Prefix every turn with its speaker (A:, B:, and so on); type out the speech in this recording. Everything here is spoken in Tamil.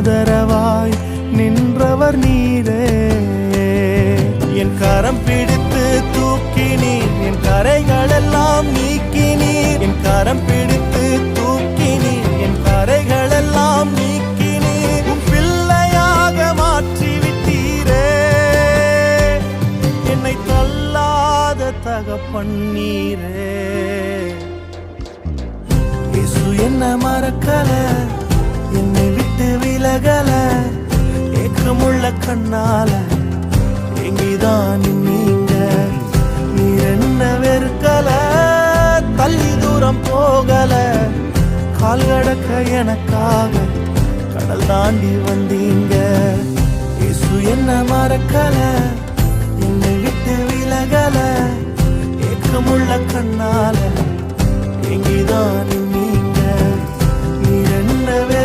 A: ஆதரவாய் நின்றவர் நீரே. என் கரம் பிடித்து தூக்கினீர், என் கரைகள் எல்லாம் நீக்கினீர். என் கரம் பிடித்து தூக்கினீர், என் கரைகள் எல்லாம் நீக்கினீர். உம் பிள்ளையாக மாற்றிவிட்டீரே. என்னை தள்ளாத தகப்பன் நீரே. இயேசு என்ன மறக்கல, என்னை விட்டு விலகல. ஏக்கமுள்ள கண்ணால எங்கிதான் நீங்க. நீர் என்ன வெறுக்கல, தள்ளி தூரம் போகல. கால் கடக்க எனக்காக கடல் தாண்டி வந்தீங்க. இயேசு என்ன மறக்கல, என்னை விட்டு விலகல. ஏக்கமுள்ள கண்ணால எங்கிதான்